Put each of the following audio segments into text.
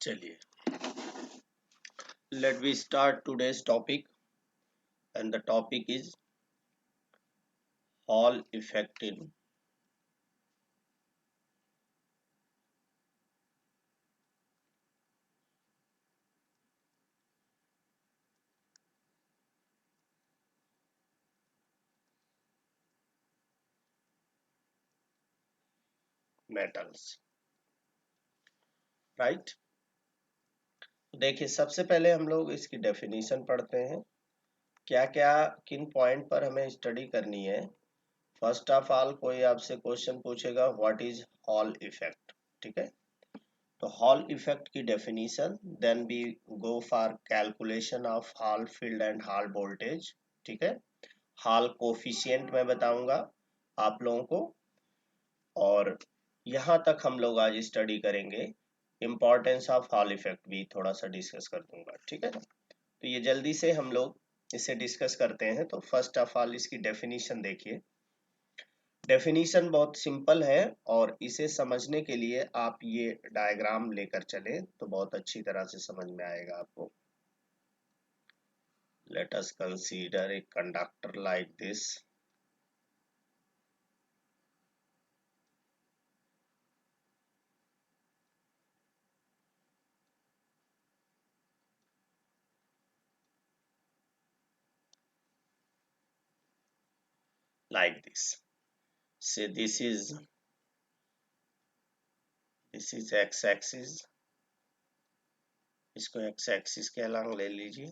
चलिए, let we start today's topic, and the topic is Hall effect in metals, right? देखिए, सबसे पहले हम लोग इसकी डेफिनेशन पढ़ते हैं। क्या क्या किन पॉइंट पर हमें स्टडी करनी है। फर्स्ट ऑफ ऑल कोई आपसे क्वेश्चन पूछेगा व्हाट इज हॉल इफेक्ट, ठीक है। तो हॉल इफेक्ट की definition, then we go for calculation of Hall field and Hall voltage, ठीक है। हॉल कोफिशिएंट मैं बताऊंगा आप लोगों को, और यहाँ तक हम लोग आज स्टडी करेंगे। इम्पोर्टेंस ऑफ हॉल इफेक्ट भी थोड़ा सा डिस्कस कर दूंगा, ठीक है ना। तो ये जल्दी से हम लोग इसे डिस्कस करते हैं। तो फर्स्ट ऑफ ऑल इसकी डेफिनेशन देखिए। डेफिनेशन बहुत सिंपल है, और इसे समझने के लिए आप ये डायग्राम लेकर चले तो बहुत अच्छी तरह से समझ में आएगा आपको। Late us consider a conductor like this. Like this, say this is x axis, इसको x axis के अलग ले लीजिए।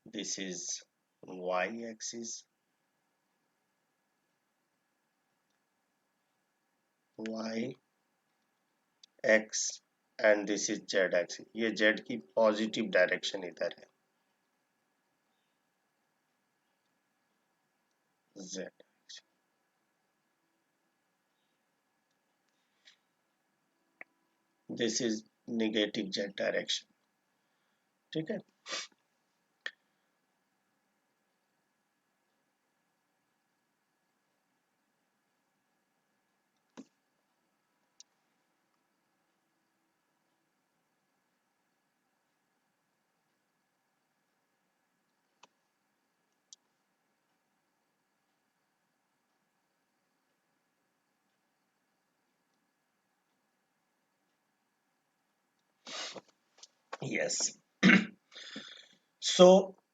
This is y axis, y x, and this is z axis। ये z की पॉजिटिव डायरेक्शन इधर है, z। This is negative z direction, ठीक है। Yes. So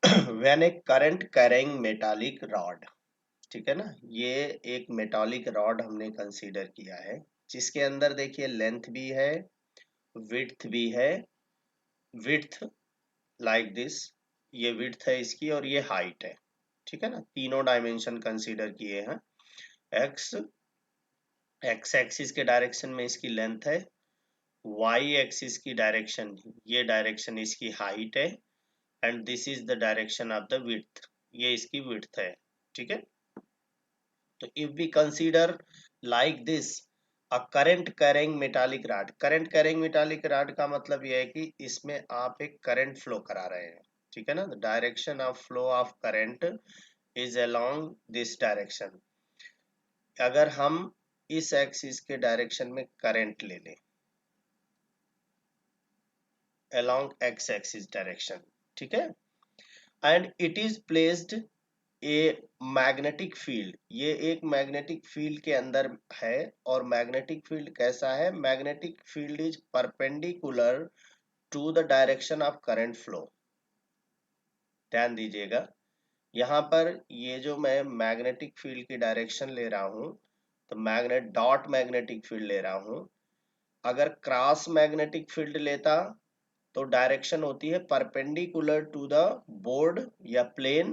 when A current carrying metallic rod, ठीक है ना, ये एक मेटालिक रॉड हमने कंसीडर किया है, जिसके अंदर देखिए लेंथ भी है, विड्थ भी है। विड्थ लाइक दिस, ये विड्थ है इसकी, और ये हाइट है, ठीक है ना। तीनों डायमेंशन कंसीडर किए हैं। एक्स एक्स एक्सिस के डायरेक्शन में इसकी लेंथ है, वाई एक्सिस की डायरेक्शन, ये डायरेक्शन इसकी हाइट है, and this is the direction of the width, ये इसकी विड्थ है, ठीक है। तो if we consider like this a current carrying metallic rod, current carrying metallic rod का मतलब यह है कि इसमें आप एक करंट फ्लो करा रहे हैं, ठीक है ना। The direction of flow of current is along this direction. अगर हम इस एक्सिस के डायरेक्शन में करंट ले लें along x axis direction, ठीक है, and it is placed a magnetic field, ये एक मैग्नेटिक फील्ड के अंदर है। और मैग्नेटिक फील्ड कैसा है? Magnetic field is perpendicular to the direction of current flow. ध्यान दीजिएगा, यहाँ पर ये जो मैं मैग्नेटिक फील्ड की डायरेक्शन ले रहा हूँ, तो डॉट मैग्नेटिक फील्ड ले रहा हूँ। अगर क्रॉस मैग्नेटिक फील्ड लेता तो डायरेक्शन होती है परपेंडिकुलर टू द बोर्ड या प्लेन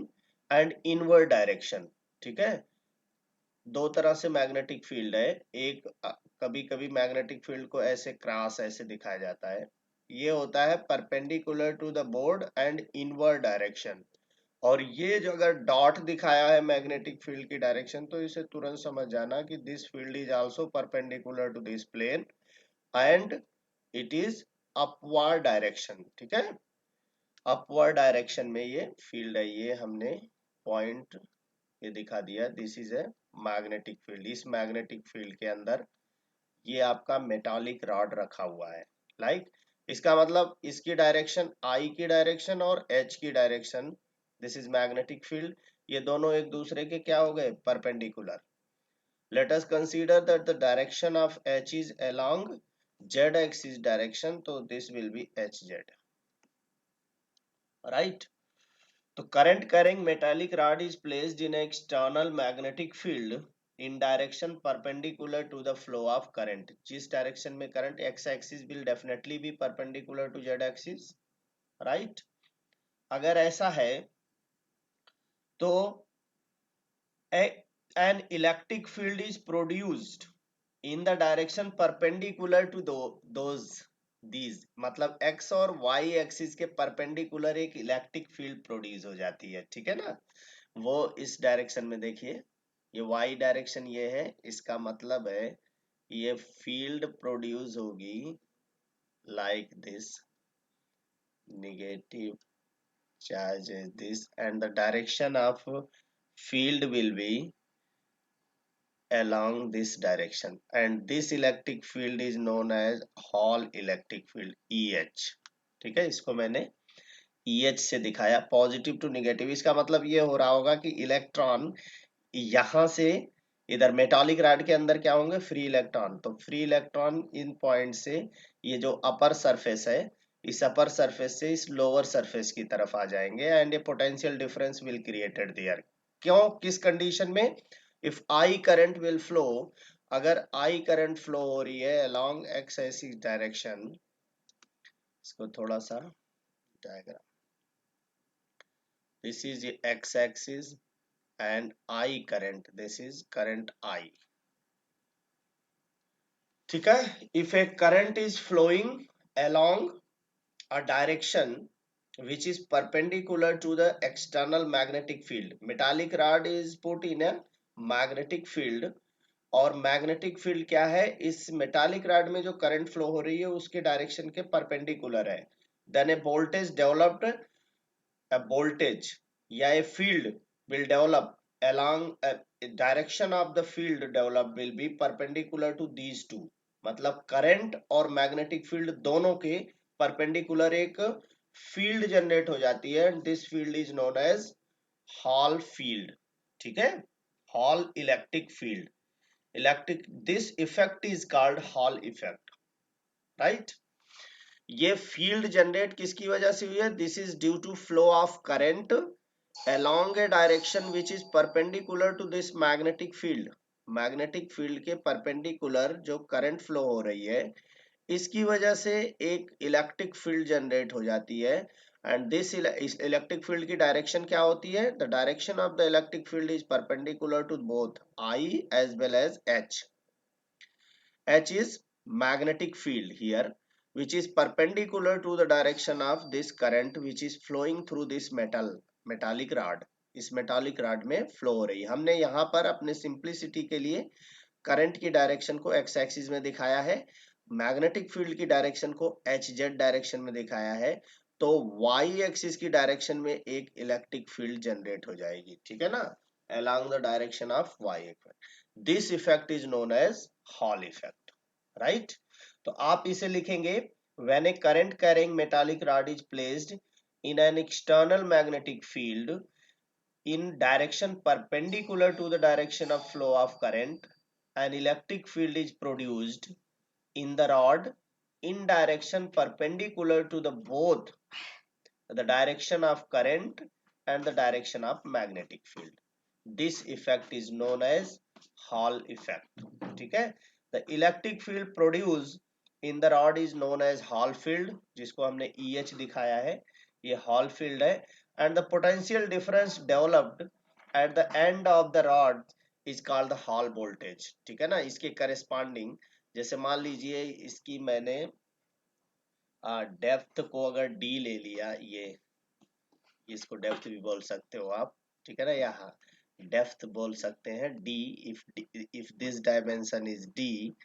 एंड इनवर्ड डायरेक्शन, ठीक है। दो तरह से मैग्नेटिक फील्ड है। एक, कभी कभी मैग्नेटिक फील्ड को ऐसे क्रॉस ऐसे दिखाया जाता है, ये होता है perpendicular to the board and inward direction. और ये जो अगर डॉट दिखाया है मैग्नेटिक फील्ड की डायरेक्शन, तो इसे तुरंत समझ जाना कि this field is also perpendicular to this plane and it is upward direction, ठीक है। अपवर्ड डायरेक्शन में ये फील्ड है, ये हमने पॉइंट ये दिखा दिया। This is a magnetic field. इस मैग्नेटिक फील्ड के अंदर ये आपका मेटालिक रॉड रखा हुआ है। लाइक इसका मतलब इसकी डायरेक्शन आई की डायरेक्शन और एच की direction, this is magnetic field, ये दोनों एक दूसरे के क्या हो गए, perpendicular. Let us consider that the direction of H is along Z axis direction, तो this will be H Z, right. तो current carrying metallic rod is placed in an external magnetic field in direction perpendicular to the flow of current. जिस direction में current, x axis will definitely be perpendicular to z axis, right? अगर ऐसा है तो an electric field is produced in the direction perpendicular to those these, मतलब x और y axis के perpendicular एक इलेक्ट्रिक फील्ड प्रोड्यूस हो जाती है, ठीक है ना. वो इस डायरेक्शन में देखिए, ये y डायरेक्शन ये है, इसका मतलब है ये फील्ड प्रोड्यूस होगी like this, negative charge is this and the direction of field will be along this direction and this electric field is known as Hall electric field, EH. ठीक है, इसको मैंने EH से दिखाया, पॉजिटिव टू नेगेटिव. इसका मतलब ये हो रहा होगा कि इलेक्ट्रॉन यहां से इधर मेटालिक रॉड के अंदर क्या होंगे, फ्री इलेक्ट्रॉन. तो फ्री इलेक्ट्रॉन इन पॉइंट से ये जो अपर सरफेस है, इस अपर सरफेस से इस लोअर सरफेस की तरफ आ जाएंगे एंड ये potential difference will created their. क्यों, किस कंडीशन में, if I current will flow, अगर आई करंट फ्लो हो रही है अलोंग एक्स एक्सिस डायरेक्शन, इसको थोड़ा सा diagram, this is x axis and I current, this is current I, ठीक है. if a current is flowing along a direction which is perpendicular to the external magnetic field, metallic rod is put in a magnetic field, और magnetic field क्या है, इस metallic rod में जो current flow हो रही है उसके डायरेक्शन के परपेंडिकुलर है, then a voltage developed, a voltage या a field will develop along a direction of the field develop will be perpendicular to these two, मतलब करंट और मैग्नेटिक फील्ड दोनों के परपेंडिकुलर एक फील्ड जनरेट हो जाती है, this field is known as Hall field, ठीक है, Hall electric field, electric, this effect is called Hall effect, right. ये फील्ड जनरेट किसकी वजह से हुई है, this is due to flow of current along a direction which is perpendicular to this magnetic field, magnetic field के perpendicular जो current flow हो रही है, इसकी वजह से एक इलेक्ट्रिक फील्ड जनरेट हो जाती है एंड दिस इलेक्ट्रिक फील्ड की डायरेक्शन क्या होती है, the direction of the electric field is perpendicular to both I as well as H. H is magnetic field here which is perpendicular to the direction of this current which is flowing through this metallic rod, इस metallic rod में flow हो रही है. हमने यहाँ पर अपने simplicity के लिए करंट की डायरेक्शन को एक्स एक्सिस में दिखाया है, मैग्नेटिक फील्ड की डायरेक्शन को एच जेड डायरेक्शन में दिखाया है, तो वाई एक्सिस की डायरेक्शन में एक इलेक्ट्रिक फील्ड जनरेट हो जाएगी, ठीक है ना, along the direction of y effect. This effect is known as Hall effect, right? तो आप इसे लिखेंगे when a current carrying metallic rod is placed in an external magnetic field in direction perpendicular to the direction of flow of current, an electric field is produced in the rod in direction perpendicular to the both the direction of current and the direction of magnetic field. This effect is known as Hall effect. ठीक है, the electric field produced in the rod is known as Hall field, जिसको हमने EH दिखाया है, ये Hall field है, and the potential difference developed at the end of the rod is called the Hall voltage. ठीक है ना, इसके corresponding, जैसे मान लीजिए इसकी मैंने डेप्थ को अगर d ले लिया, ये इसको डेप्थ भी बोल सकते हो आप, ठीक है ना, यहाँ डेप्थ बोल सकते हैं d, if this dimension is d,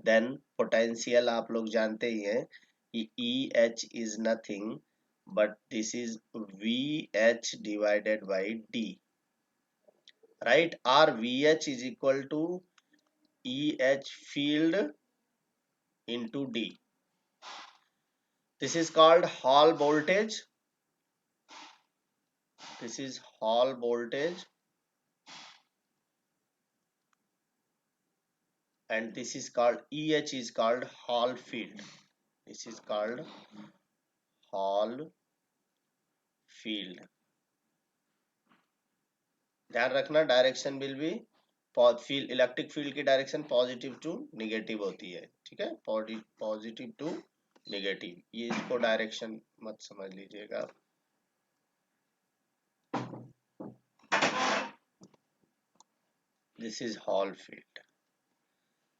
then potential आप लोग जानते ही हैं कि EH is nothing but this is VH divided by D, right, or VH is equal to EH field into D. This is called Hall voltage. This is Hall voltage, and this is called EH is called Hall field. This is called Hall field. ध्यान रखना, direction will B field, electric field की direction positive to negative होती है, ठीक है, positive to negative, ये इसको direction मत समझ लीजिएगा। This is hall field,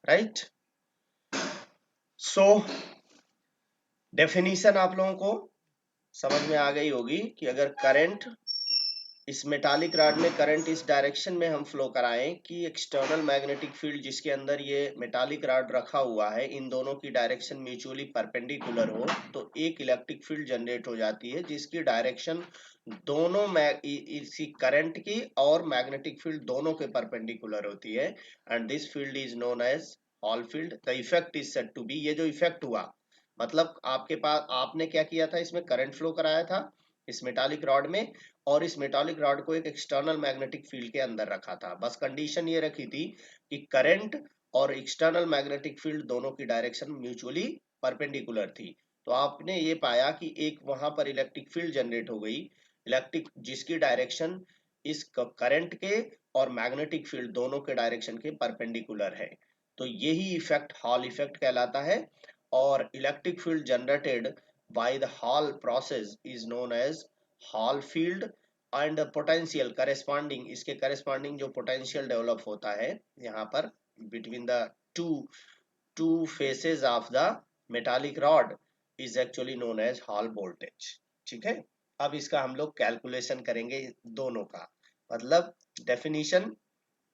right. So definition आप लोगों को समझ में आ गई होगी कि अगर करंट इस मेटालिक रॉड में करंट इस डायरेक्शन में हम फ्लो कराएं कि एक्सटर्नल मैग्नेटिक फील्ड जिसके अंदर ये मेटालिक रॉड रखा हुआ है, इन दोनों की डायरेक्शन म्यूचुअली परपेंडिकुलर हो, तो एक इलेक्ट्रिक फील्ड जनरेट हो जाती है जिसकी डायरेक्शन दोनों इसी करंट की और मैग्नेटिक फील्ड दोनों के परपेंडिकुलर होती है, and this field is known as Hall field. The effect is said to be, ये जो इफेक्ट हुआ मतलब आपके पास आपने क्या किया था, इसमें करंट फ्लो कराया था इस मेटालिक रॉड में, और इस मेटालिक रॉड को एक एक्सटर्नल मैग्नेटिक फील्ड के अंदर रखा था। बस कंडीशन ये रखी थी कि करंट और एक्सटर्नल मैग्नेटिक फील्ड दोनों की डायरेक्शन म्यूचुअली परपेंडिकुलर थी। तो आपने ये पाया कि एक वहां पर इलेक्ट्रिक फील्ड जनरेट हो गई, इलेक्ट्रिक जिसकी डायरेक्शन इस करंट के और मैग्नेटिक फील्ड दोनों के डायरेक्शन के परपेंडिकुलर है। तो यही इफेक्ट हॉल इफेक्ट कहलाता है, और electric field generated by the Hall process is known as Hall field, and potential corresponding, इसके करेस्पॉन्डिंग जो पोटेंशियल डेवलप होता है यहाँ पर between the two two faces of the metallic rod is actually known as Hall voltage, ठीक है। अब इसका हम लोग कैलकुलेशन करेंगे दोनों का, मतलब डेफिनेशन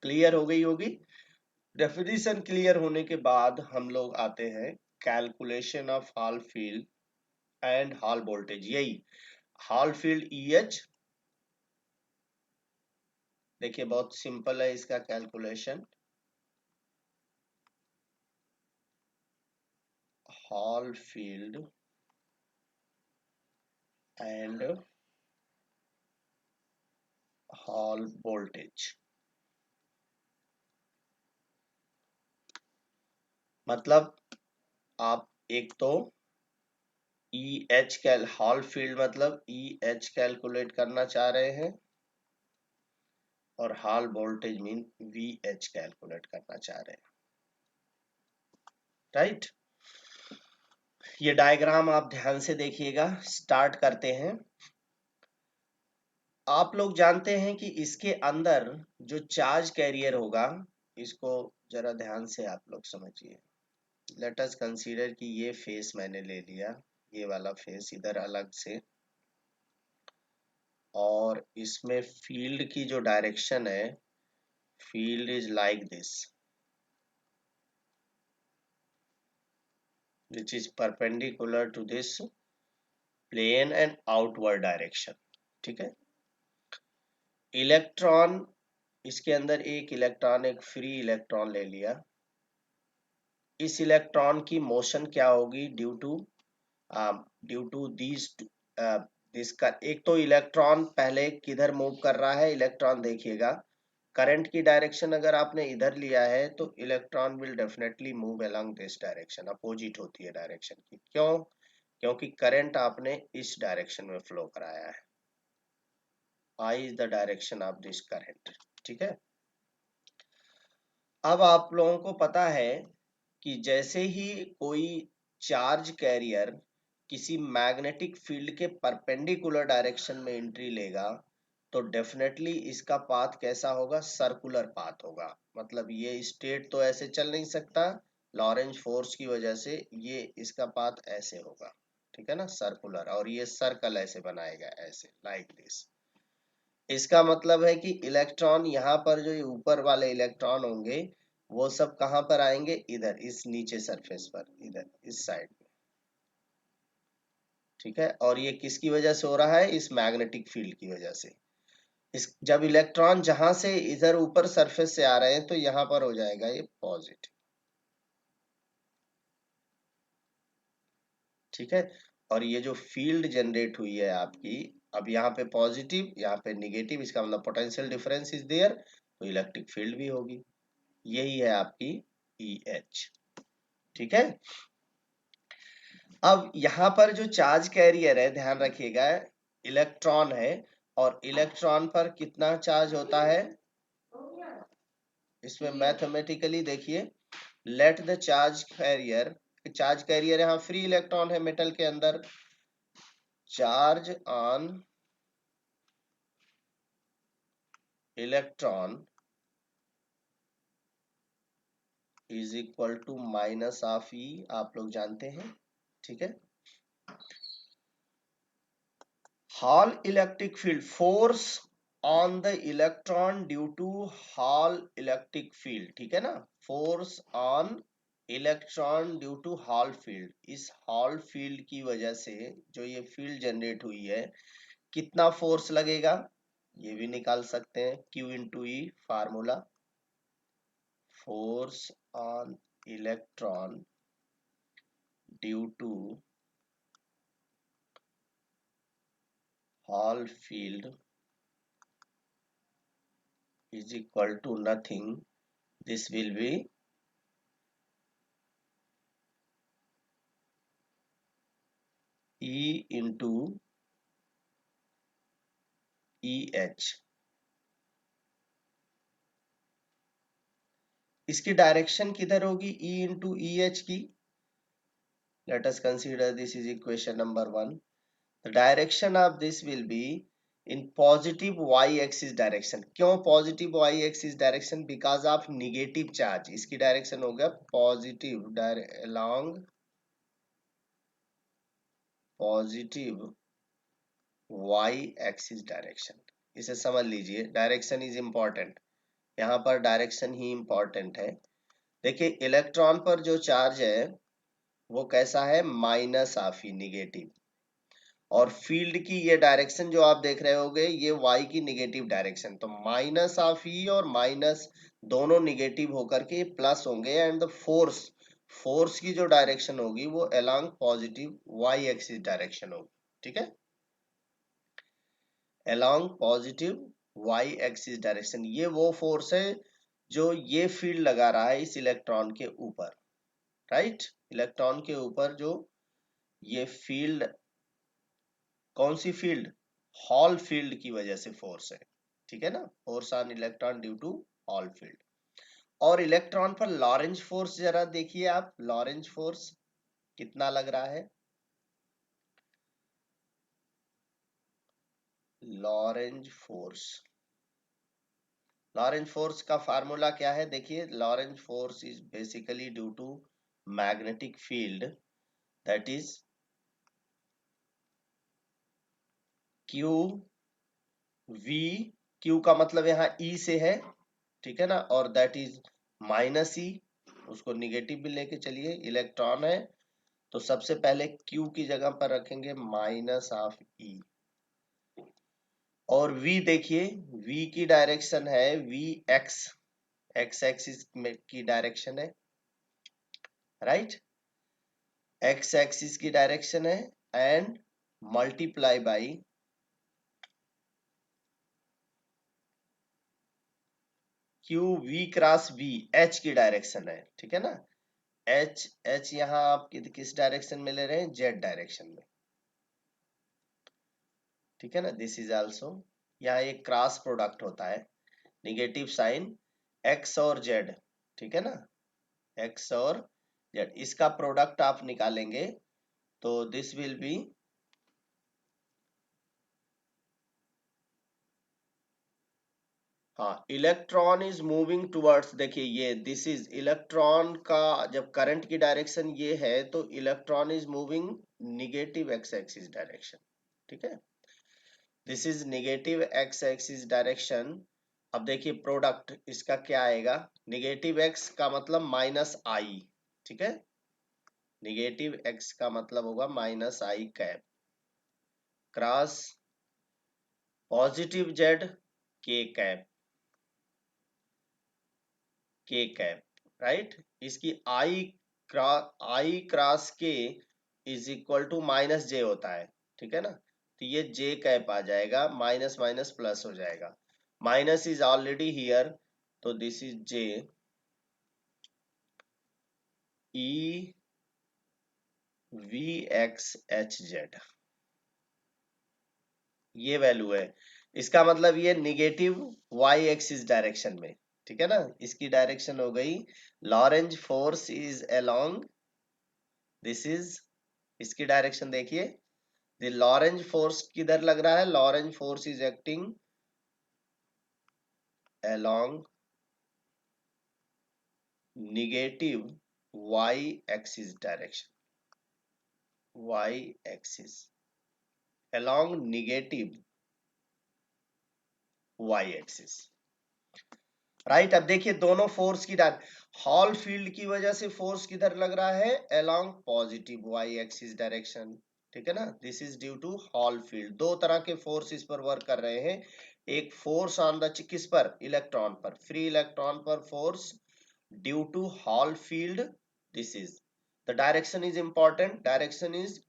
क्लियर हो गई होगी। डेफिनेशन क्लियर होने के बाद हम लोग आते हैं calculation of Hall field and Hall voltage. यही हॉल फील्ड EH, देखिए बहुत सिंपल है इसका calculation. Hall field and Hall voltage, मतलब आप एक तो EH हॉल फील्ड मतलब EH कैलकुलेट करना चाह रहे हैं, और hall voltage mean VH calculate करना चाह रहे हैं, राइट। ये डायग्राम आप ध्यान से देखिएगा। स्टार्ट करते हैं। आप लोग जानते हैं कि इसके अंदर जो चार्ज कैरियर होगा, इसको जरा ध्यान से आप लोग समझिए। लेट अस कंसीडर कि ये फेस मैंने ले लिया, ये वाला फेस इधर अलग से, और इसमें फील्ड की जो डायरेक्शन है, field is like this, which is perpendicular to this plane and outward direction, ठीक है। इलेक्ट्रॉन, इसके अंदर एक इलेक्ट्रॉन, एक फ्री इलेक्ट्रॉन ले लिया। इस इलेक्ट्रॉन की मोशन क्या होगी ड्यू टू दीज दिसका, एक तो इलेक्ट्रॉन पहले किधर मूव कर रहा है, इलेक्ट्रॉन देखिएगा करंट की डायरेक्शन अगर आपने इधर लिया है तो electron will definitely move along this direction, opposite होती है डायरेक्शन की। क्यों? क्योंकि करंट आपने इस डायरेक्शन में फ्लो कराया है, I is the direction of this current, ठीक है। अब आप लोगों को पता है कि जैसे ही कोई चार्ज कैरियर किसी मैग्नेटिक फील्ड के परपेंडिकुलर डायरेक्शन में एंट्री लेगा, तो डेफिनेटली इसका पाथ कैसा होगा, सर्कुलर पाथ होगा। मतलब ये स्टेट तो ऐसे चल नहीं सकता, लॉरेंज फोर्स की वजह से ये इसका पाथ ऐसे होगा, ठीक है ना, सर्कुलर, और ये सर्कल ऐसे बनाएगा, ऐसे लाइक दिस। इसका मतलब है कि इलेक्ट्रॉन यहाँ पर जो ऊपर वाले इलेक्ट्रॉन होंगे वो सब कहाँ पर आएंगे, इधर इस नीचे सरफेस पर, इधर इस साइड में, ठीक है। और ये किसकी वजह से हो रहा है, इस मैग्नेटिक फील्ड की वजह से। इस जब इलेक्ट्रॉन जहां से इधर ऊपर सरफेस से आ रहे हैं तो यहाँ पर हो जाएगा ये पॉजिटिव, ठीक है। और ये जो फील्ड जनरेट हुई है आपकी, अब यहाँ पे पॉजिटिव, यहाँ पे निगेटिव, इसका मतलब पोटेंशियल डिफरेंस इज देयर, तो इलेक्ट्रिक फील्ड भी होगी। यही है आपकी ई एच। ठीक है। अब यहाँ पर जो चार्ज कैरियर है, ध्यान रखिएगा, इलेक्ट्रॉन है, और इलेक्ट्रॉन पर कितना चार्ज होता है, इसमें मैथमेटिकली देखिए, लेट द चार्ज कैरियर यहाँ फ्री इलेक्ट्रॉन है मेटल के अंदर, charge on electron is equal to minus of E, आप लोग जानते हैं। ठीक है। Hall electric field, force on the electron due to Hall electric field, ठीक है ना, force on electron due to Hall field, इस हॉल फील्ड की वजह से जो ये फील्ड जनरेट हुई है, कितना फोर्स लगेगा, ये भी निकाल सकते हैं, Q into e formula, force on electron due to Hall field is equal to nothing, this will be E into EH। इसकी डायरेक्शन किधर होगी, E into EH की, let us consider this is equation number 1, the direction of this will be in positive y axis direction। क्यों positive y axis direction, because of negative charge, इसकी direction हो गया positive, along positive y axis direction. इसे समझ लीजिए, direction is important, यहाँ पर direction ही important है। देखिए इलेक्ट्रॉन पर जो चार्ज है वो कैसा है, माइनस ऑफ ई, निगेटिव, और फील्ड की ये डायरेक्शन जो आप देख रहे होगे, ये वाई की निगेटिव डायरेक्शन, तो माइनस ऑफ ई और माइनस दोनों निगेटिव होकर के प्लस होंगे, एंड द फोर्स, फोर्स की जो डायरेक्शन होगी वो along positive y axis direction होगी। ठीक है, along positive y axis direction, ये वो फोर्स है जो ये फील्ड लगा रहा है इस इलेक्ट्रॉन के ऊपर, राइट, इलेक्ट्रॉन के ऊपर जो ये फील्ड, कौन सी फील्ड, हॉल फील्ड की वजह से फोर्स है। ठीक है ना, force on electron due to Hall field. और इलेक्ट्रॉन पर लॉरेंज फोर्स जरा देखिए आप, लॉरेंज फोर्स कितना लग रहा है, लॉरेंज फोर्स, लॉरेंज फोर्स का फार्मूला क्या है, देखिए, Lorentz force is basically due to magnetic field, that is Q v, q का मतलब यहाँ ई से है, ठीक है ना, और दैट इज माइनस ई, उसको निगेटिव भी लेके चलिए, इलेक्ट्रॉन है तो सबसे पहले क्यू की जगह पर रखेंगे माइनस ऑफ ई, और v देखिए, v की डायरेक्शन है वी एक्स, एक्स एक्सिस की डायरेक्शन है, राइट, एक्स एक्सिस की डायरेक्शन है, and multiply by q we cross v, h की डायरेक्शन है, ठीक है ना, एच, एच यहाँ आप किस डायरेक्शन में ले रहे हैं, जेड डायरेक्शन में, ठीक है ना, दिस इज आल्सो, यहाँ एक क्रॉस प्रोडक्ट होता है, निगेटिव साइन, एक्स और जेड, ठीक है ना, एक्स और जेड, इसका प्रोडक्ट आप निकालेंगे तो दिस विल बी, हाँ, इलेक्ट्रॉन इज मूविंग टुवर्ड्स, देखिए ये दिस इज इलेक्ट्रॉन का, जब करंट की डायरेक्शन ये है तो electron is moving negative x axis direction, ठीक है, this is negative x axis direction. अब देखिए प्रोडक्ट इसका क्या आएगा, निगेटिव एक्स का मतलब माइनस आई, ठीक है, निगेटिव एक्स का मतलब होगा माइनस आई कैप, क्रॉस पॉजिटिव जेड के कैप, के कैप, राइट, इसकी आई क्रॉस के इज इक्वल टू माइनस जे होता है, ठीक है ना। तो ये जे कैप आ जाएगा, माइनस माइनस प्लस हो जाएगा, माइनस इज ऑलरेडी हियर, तो this is J E v X H Z, ये वैल्यू है। इसका मतलब ये निगेटिव वाई एक्सिस डायरेक्शन में, ठीक है ना। इसकी डायरेक्शन हो गई, Lorentz force is along, this is, इसकी डायरेक्शन देखिए, द लॉरेंज फोर्स किधर लग रहा है, Lorentz force is acting along negative Y axis direction, y axis along negative Y axis, right. अब देखिए दोनों फोर्स की हॉल फील्ड की वजह से फोर्स किधर लग रहा है, along positive y axis direction, ठीक है ना। This is due to Hall field. दो तरह के फोर्स इस पर वर्क कर रहे हैं, एक फोर्स ऑन द किस पर, इलेक्ट्रॉन पर, फ्री इलेक्ट्रॉन पर force due to Hall field, this is the direction is important, direction is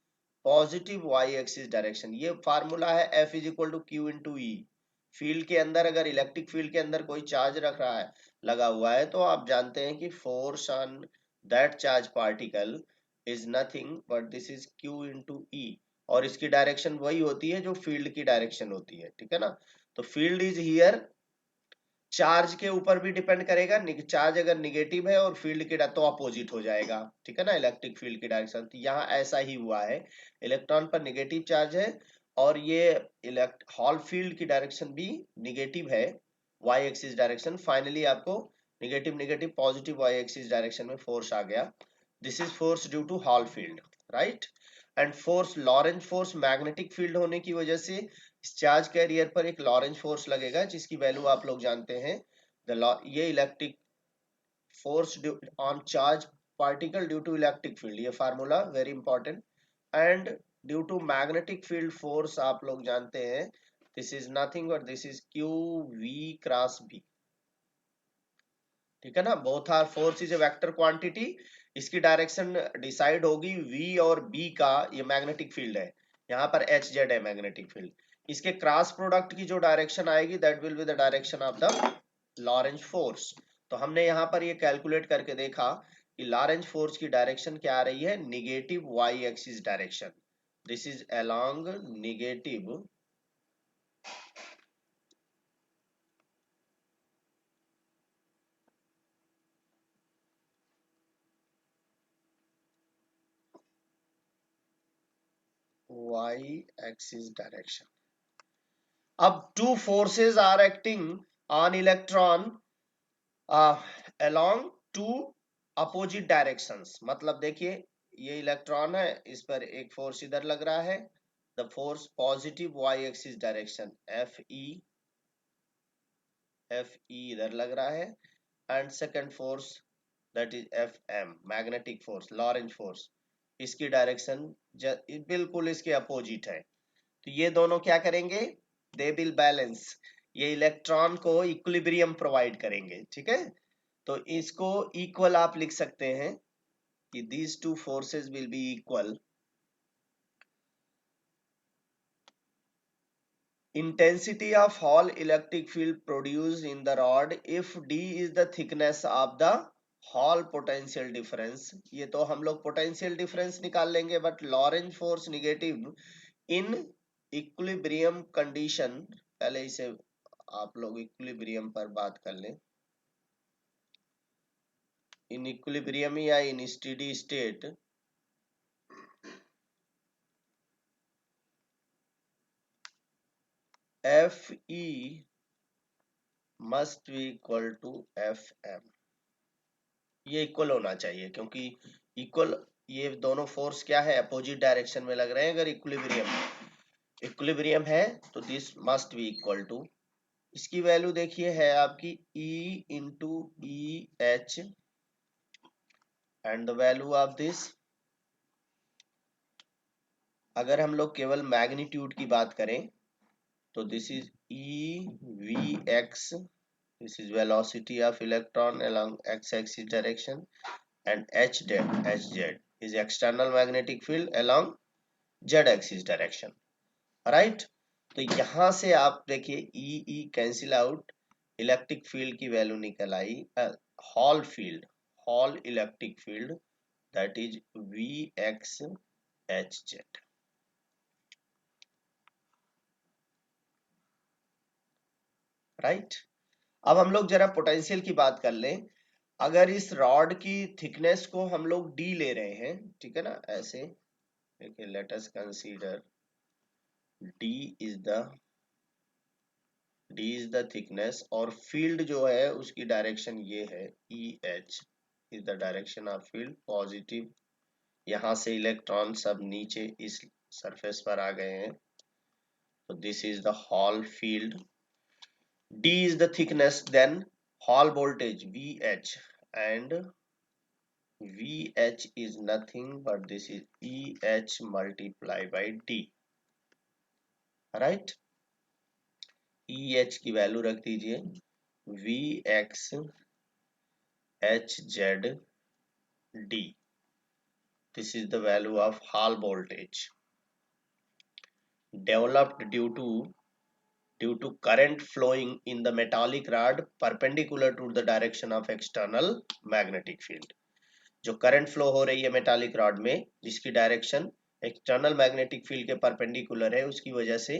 positive y axis direction. ये फार्मूला है F is equal to q into e. Field के अंदर, अगर electric field के अंदर कोई चार्ज रख रहा है, लगा हुआ है, तो आप जानते हैं कि force on that charge particle is nothing but this is Q into E, और इसकी डायरेक्शन वही होती है जो फील्ड की डायरेक्शन होती है, ठीक है ना। तो फील्ड इज हियर, चार्ज के ऊपर भी डिपेंड करेगा, चार्ज अगर निगेटिव है और फील्ड के तो अपोजिट हो जाएगा, ठीक है ना, इलेक्ट्रिक फील्ड की डायरेक्शन। तो यहाँ ऐसा ही हुआ है, इलेक्ट्रॉन पर निगेटिव चार्ज है और ये इलेक्ट हॉल फील्ड की डायरेक्शन भी निगेटिव है, वाई एक्सिस डायरेक्शन। फाइनली आपको negative negative positive y axis direction में फोर्स आ गया, this is force due to Hall field, right. And force, Lorentz force magnetic field होने की वजह से इस चार्ज कैरियर पर एक लॉरेंज फोर्स लगेगा, जिसकी वैल्यू आप लोग जानते हैं, ये electric force on charge particle due to electric field, ये formula very important. And due to magnetic field force आप लोग जानते हैं, this is nothing but this is Q we cross B, ठीक है ना। Both are, force is a vector quantity, इसकी direction decide होगी v और b का, ये मैग्नेटिक फील्ड है, यहाँ पर एच जेड है मैग्नेटिक फील्ड, इसके क्रॉस प्रोडक्ट की जो डायरेक्शन आएगी that will be the direction of the Lorentz force. तो हमने यहाँ पर ये कैलकुलेट करके देखा कि लॉरेंज फोर्स की डायरेक्शन क्या आ रही है, negative Y axis direction, this is along negative Y axis direction. अब two forces are acting on electron along two opposite directions, मतलब देखिए ये इलेक्ट्रॉन है, इस पर एक फोर्स इधर लग रहा है, the force positive y axis direction f e इधर लग रहा है, and second force that is f m magnetic force, Lorentz force, इसकी डायरेक्शन बिल्कुल इसके अपोजिट है। तो ये दोनों क्या करेंगे, दे विल बैलेंस, ये इलेक्ट्रॉन को इक्विलिब्रियम प्रोवाइड करेंगे, ठीक है। तो इसको इक्वल आप लिख सकते हैं कि these two forces will be equal, intensity of Hall electric field produced in the rod if d is the thickness of the Hall potential difference, ये तो हम लोग potential difference निकाल लेंगे, but Lorentz force negative in equilibrium condition, पहले इसे आप लोग equilibrium पर बात कर लें, in equilibrium या in steady state, f e must be equal to f m, ये इक्वल होना चाहिए, क्योंकि इक्वल, ये दोनों फोर्स क्या है, अपोजिट डायरेक्शन में लग रहे हैं। अगर इक्विलिब्रियम है तो this must be equal to, इसकी वैल्यू देखिए है आपकी E into e h, and the value of this, अगर हम लोग केवल मैग्नीट्यूड की बात करें तो this is e v x, this is velocity of electron along x-axis direction, and h z, is external magnetic field along z axis direction, right. तो यहां से आप देखिए E E cancel out, electric field की value निकल आई, Hall field, Hall electric field that is V X H Z, right. अब हम लोग जरा पोटेंशियल की बात कर लें। अगर इस रॉड की थिकनेस को हम लोग डी ले रहे हैं, ठीक है ना, ऐसे देखिए, let us consider D is the thickness, और फील्ड जो है उसकी डायरेक्शन ये है, E H is the direction of field positive. यहाँ से इलेक्ट्रॉन सब नीचे इस सरफेस पर आ गए हैं, तो this is the hall field. D is the thickness, then Hall voltage VH, and VH is nothing but this is EH multiplied by D, right? EH की वैल्यू रख दीजिए VX HZ D. This is the value of Hall voltage developed due to current flowing in the metallic rod perpendicular to the direction of external magnetic field. जो current flow हो रही है metallic rod में, जिसकी direction external magnetic field के perpendicular है, उसकी वजह से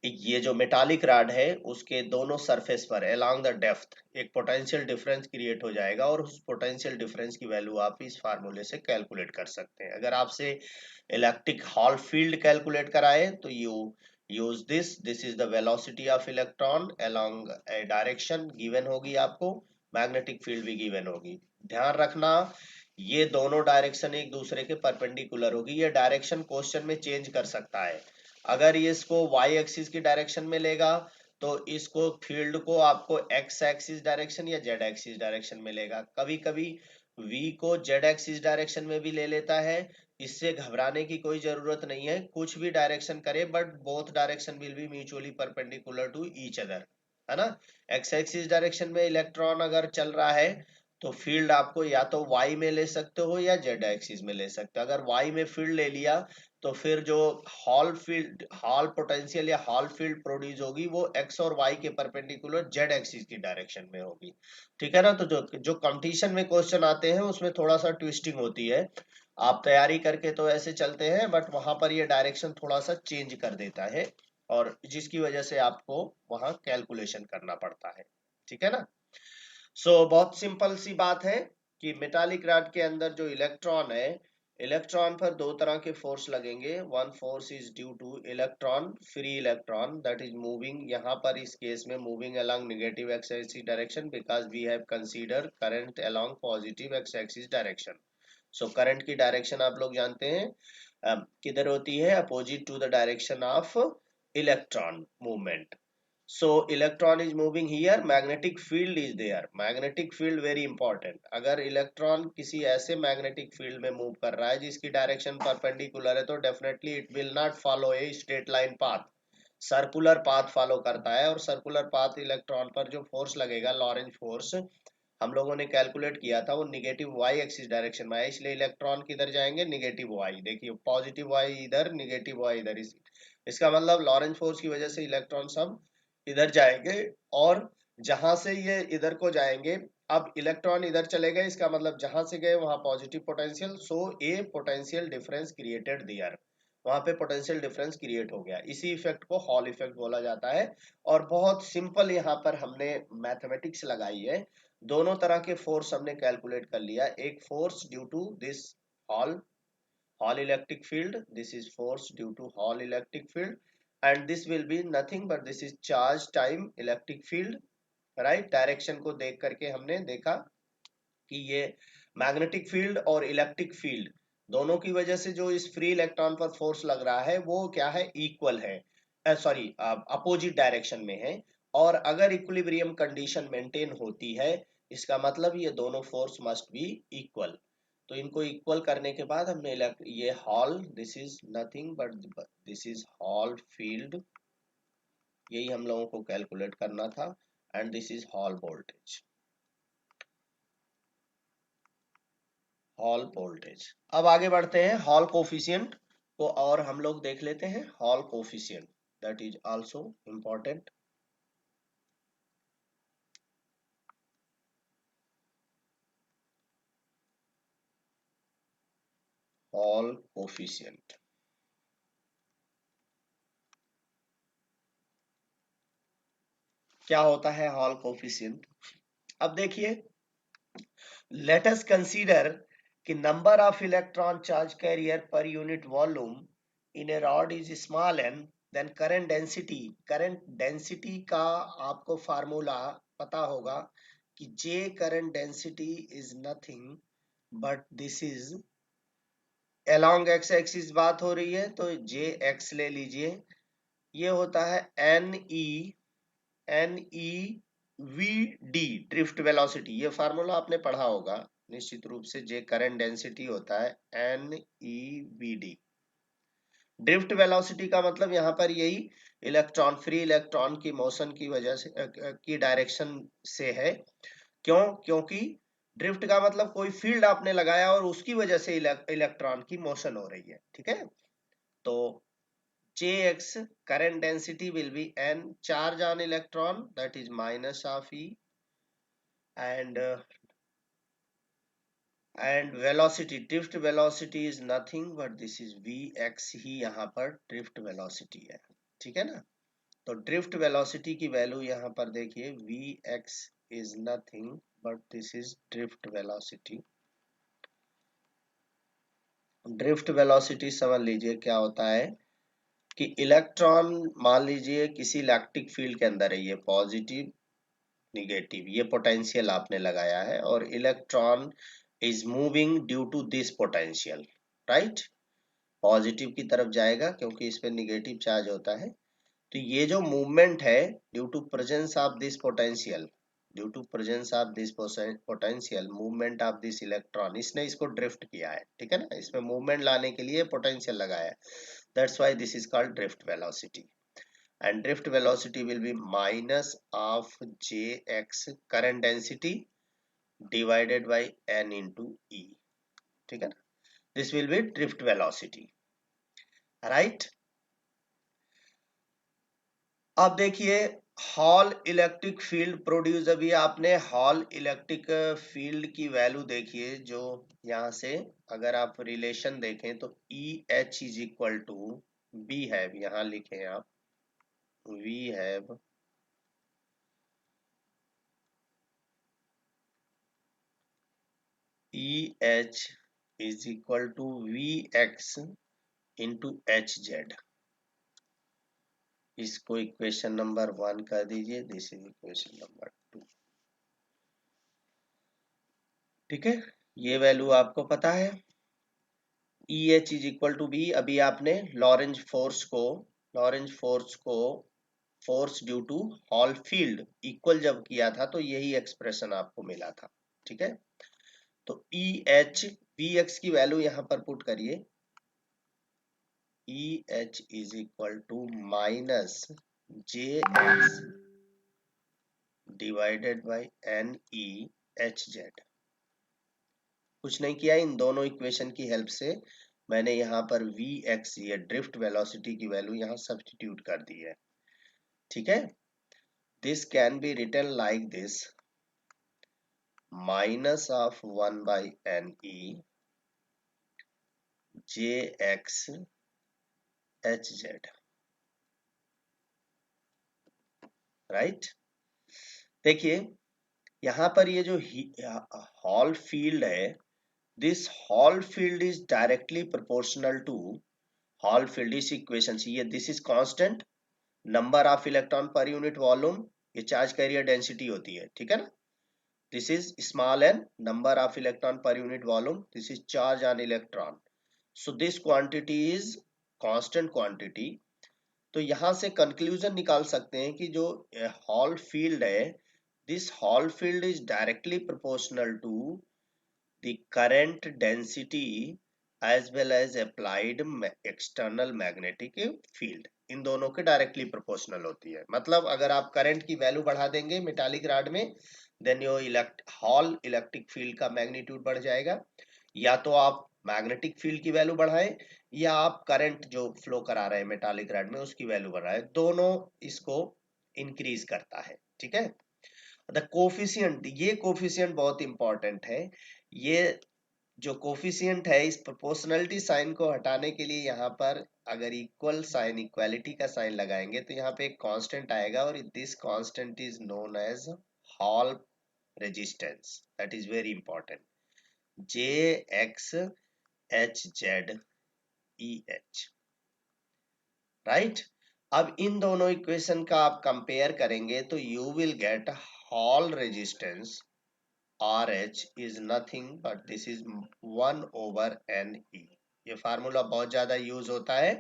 ये जो मेटालिक रॉड है उसके दोनों सरफेस पर अलोंग द डेप्थ एक पोटेंशियल डिफरेंस क्रिएट हो जाएगा, और उस पोटेंशियल डिफरेंस की वैल्यू आप इस फार्मूले से कैलकुलेट कर सकते हैं। अगर आपसे इलेक्ट्रिक हॉल फील्ड कैलकुलेट कराए तो you use this is the velocity of electron along A direction given होगी, आपको मैग्नेटिक फील्ड भी गिवन होगी। ध्यान रखना, ये दोनों डायरेक्शन एक दूसरे के परपेंडिकुलर होगी। ये डायरेक्शन क्वेश्चन में चेंज कर सकता है। अगर ये इसको y एक्सिस की डायरेक्शन में लेगा तो इसको फील्ड को आपको x एक्सिस डायरेक्शन या z एक्सिस डायरेक्शन में लेगा। कभी कभी v को z एक्सिस डायरेक्शन में भी ले लेता है। इससे घबराने की कोई जरूरत नहीं है, कुछ भी डायरेक्शन करे but both direction will be mutually perpendicular to each other, है ना। x एक्सिस डायरेक्शन में इलेक्ट्रॉन अगर चल रहा है तो फील्ड आपको या तो y में ले सकते हो या z एक्सिस में ले सकते हो। अगर y में फील्ड ले लिया तो फिर जो हॉल फील्ड, हॉल पोटेंशियल या हॉल फील्ड प्रोड्यूस होगी वो x और y के परपेंडिकुलर z एक्सिस की डायरेक्शन में होगी, ठीक है ना। तो जो जो कंपटीशन में क्वेश्चन आते हैं उसमें थोड़ा सा ट्विस्टिंग होती है। आप तैयारी करके तो ऐसे चलते हैं बट वहां पर ये डायरेक्शन थोड़ा सा चेंज कर देता है, और जिसकी वजह से आपको वहां कैलकुलेशन करना पड़ता है, ठीक है ना। बहुत सिंपल सी बात है कि मेटालिक रॉड के अंदर जो इलेक्ट्रॉन है, इलेक्ट्रॉन पर दो तरह के फोर्स लगेंगे। One force is due to electron, free electron that is moving, यहाँ पर इस केस में moving along negative x axis direction because we have consider current along positive x axis direction. Current की डायरेक्शन आप लोग जानते हैं किधर होती है, opposite to the direction of electron movement. So electron is moving here, magnetic field is there, magnetic field very important। अगर electron किसी ऐसे मैग्नेटिक फील्ड में मूव कर रहा है जिसकी डायरेक्शन परपेंडिकुलर है तो definitely it will not follow a straight line path, circular path follow करता है। और सर्कुलर पाथ इलेक्ट्रॉन पर जो फोर्स लगेगा, लॉरेंज फोर्स, हम लोगों ने कैलकुलेट किया था, वो निगेटिव वाई एक्सिस डायरेक्शन में है, इसलिए इलेक्ट्रॉन किधर जाएंगे, निगेटिव वाई। देखिए पॉजिटिव वाई इधर, निगेटिव वाई इधर, इसका मतलब लॉरेंज फोर्स की वजह से इलेक्ट्रॉन सब इधर जाएंगे, और जहां से ये इधर को जाएंगे, अब इलेक्ट्रॉन इधर चले गए, इसका मतलब जहां से गए वहां पॉजिटिव पोटेंशियल, सो ए पोटेंशियल डिफरेंस क्रिएटेड दियर, वहां पे पोटेंशियल डिफरेंस क्रिएट हो गया। इसी इफेक्ट को हॉल इफेक्ट बोला जाता है। और बहुत सिंपल यहाँ पर हमने मैथमेटिक्स लगाई है, दोनों तरह के फोर्स हमने कैलकुलेट कर लिया। एक force due to this Hall Hall electric field, this is force due to Hall electric field, and this will be nothing but this is charge time electric field, right। Direction को देख करके हमने देखा कि ये मैग्नेटिक फील्ड और electric field दोनों की वजह से जो इस फ्री इलेक्ट्रॉन पर फोर्स लग रहा है वो क्या है, इक्वल है, सॉरी अपोजिट डायरेक्शन में है। और अगर इक्विलिब्रियम कंडीशन मेंटेन होती है, इसका मतलब ये दोनों फोर्स मस्ट बी इक्वल। तो इनको इक्वल करने के बाद हमने ये hall, this is nothing but this is hall field, यही हम लोगों को कैलकुलेट करना था, and this is hall voltage. Hall voltage. अब आगे बढ़ते हैं, हॉल कोफिशिएंट को और हम लोग देख लेते हैं। Hall coefficient that is also important. Hall coefficient क्या होता है? हॉल कोफिशिएंट, अब देखिए, लेट अस कंसीडर कि number of electron charge carrier per unit volume in a rod is small N, then current density का आपको फार्मूला पता होगा कि J current density is nothing but this is along X axis बात हो रही है, तो जे एक्स ले लीजिए। ये होता है n e v d, drift velocity. ये फार्मूला आपने पढ़ा होगा निश्चित रूप से। जे करंट डेंसिटी होता है NeVd। ड्रिफ्ट वेलोसिटी का मतलब यहाँ पर यही इलेक्ट्रॉन, फ्री इलेक्ट्रॉन की मोशन की वजह से की डायरेक्शन से है। क्यों? क्योंकि ड्रिफ्ट का मतलब कोई फील्ड आपने लगाया और उसकी वजह से इलेक्ट्रॉन की मोशन हो रही है, ठीक है। तो Jx current density will be n charge on electron, that is minus of E, and velocity, drift velocity is nothing but this is Vx ही यहाँ पर drift velocity है, ठीक है ना। तो drift velocity की वैल्यू यहाँ पर देखिए, Vx is nothing but this is drift velocity। Drift velocity समझ लीजिए क्या होता है कि इलेक्ट्रॉन मान लीजिए किसी इलेक्ट्रिक फील्ड के अंदर है, ये पॉजिटिव निगेटिव, ये पोटेंशियल आपने लगाया है और electron is moving due to this potential, right. Positive की तरफ जाएगा क्योंकि इस पे निगेटिव चार्ज होता है। तो ये जो मूवमेंट है due to presence of this potential, due to presence of this potential movement of this electron, इसने इसको ड्रिफ्ट किया है, ठीक है ना। इसमें मूवमेंट लाने के लिए पोटेंशियल लगाया है, that's why this is called drift velocity. And drift velocity will be minus of Jx current density divided by n into E, ठीक है ना। This will be drift velocity, right। अब देखिए, हॉल इलेक्ट्रिक फील्ड प्रोड्यूस, अभी आपने hall electric field की value देखिए, जो यहां से अगर आप रिलेशन देखें तो EH is equal to be have, यहां लिखें आप we have EH is equal to Vx into Hz। इसको इक्वेशन नंबर 1 कर दीजिए, दिस इज इक्वेशन नंबर 2, ठीक है। ये वैल्यू आपको पता है, EH is equal to be. अभी आपने लॉरेंज फोर्स को force due to Hall field equal जब किया था तो यही एक्सप्रेशन आपको मिला था, ठीक है। तो EH Vx की वैल्यू यहां पर पुट करिए, EH is equal to minus Jx divided by NeHz। कुछ नहीं किया, इन दोनों इक्वेशन की हेल्प से मैंने यहाँ पर Vx, ये ड्रिफ्ट वेलोसिटी की वैल्यू यहाँ सब्स्टिट्यूट कर दी है, ठीक है। This can be written like this, minus of 1 by Ne Jx Hz, राइट। देखिए यहाँ पर ये जो हॉल फील्ड है, this Hall field is directly proportional to Hall field, इस इक्वेशन से ये this is constant, number of electron per unit volume, ये चार्ज कैरियर डेंसिटी होती है, ठीक है ना। This is small n, number of electron per unit volume, this is charge on electron. So this quantity is constant quantity. तो यहां से conclusion निकाल सकते हैं कि जो हॉल फील्ड है, this Hall field is directly proportional to the current density as well as applied external magnetic field, इन दोनों के डायरेक्टली प्रोपोर्शनल होती है। मतलब अगर आप करंट की वैल्यू बढ़ा देंगे मेटालिक रॉड में, देन यो हॉल इलेक्ट्रिक फील्ड का मैग्नीट्यूड बढ़ जाएगा। या तो आप मैग्नेटिक फील्ड की वैल्यू बढ़ाएं या आप करंट जो फ्लो करा रहे हैं मेटालिक रॉड में उसकी वैल्यू बढ़ाएं, दोनों इसको इंक्रीज करता है। ठीक है। द कोफिशिएंट, ये कोफिशिएंट बहुत इंपॉर्टेंट है। ये जो कोफिशिएंट है, इस प्रोपोर्शनलिटी साइन को हटाने के लिए यहाँ पर अगर इक्वल साइन, इक्वालिटी का साइन लगाएंगे तो यहाँ पे एक कांस्टेंट आएगा और this constant is known as Hall resistance. That is very important. J X H Z E H, right. अब इन दोनों इक्वेशन का आप कंपेयर करेंगे तो you will get Hall resistance R H is nothing but this is 1/NE। ये formula बहुत ज्यादा यूज होता है,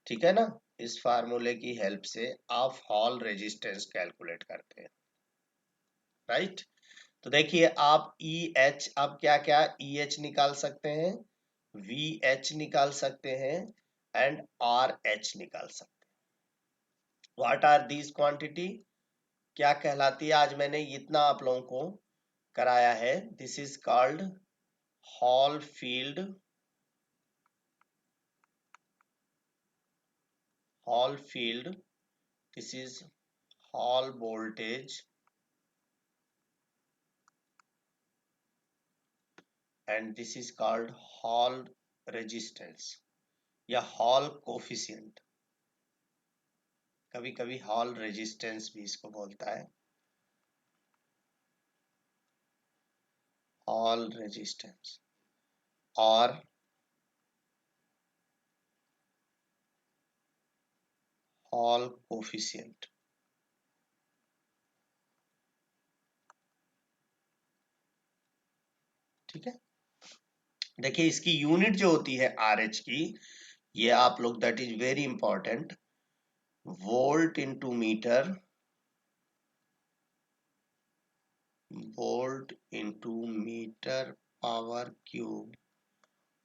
ठीक है ना। इस फार्मूले की हेल्प से आप हॉल रेजिस्टेंस कैलकुलेट करते हैं, राइट। तो देखिए आप ई एच, अब क्या क्या ई एच निकाल सकते हैं, वी एच निकाल सकते हैं एंड आर एच निकाल सकते हैं। व्हाट आर दीज क्वांटिटी, क्या कहलाती है, आज मैंने इतना आप लोगों को कराया है। This is called hall field, hall field, this is hall voltage and this is called Hall resistance या हॉल कोफिशिएंट, कभी कभी हॉल रेजिस्टेंस भी इसको बोलता है, हॉल रेजिस्टेंस और हॉल कोफिशिएंट। ठीक है। देखिए इसकी यूनिट जो होती है आर एच की, ये आप लोग, that is very important, volt into meter, volt into meter power cube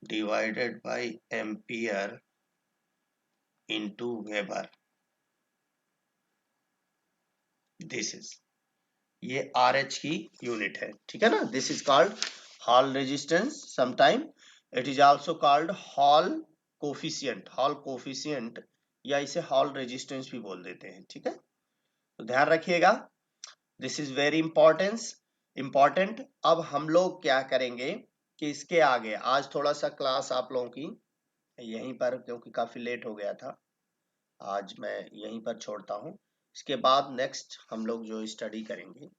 divided by ampere into weber. This is, ये आर एच की यूनिट है, ठीक है ना। This is called Hall resistance, sometime it is also called Hall coefficient, Hall coefficient या इसे hall resistance भी बोल देते हैं, ठीक है। तो ध्यान रखिएगा, दिस इज वेरी इंपॉर्टेंट। अब हम लोग क्या करेंगे कि इसके आगे आज थोड़ा सा क्लास आप लोगों की यहीं पर, क्योंकि काफी लेट हो गया था, आज मैं यहीं पर छोड़ता हूँ। इसके बाद नेक्स्ट हम लोग जो स्टडी करेंगे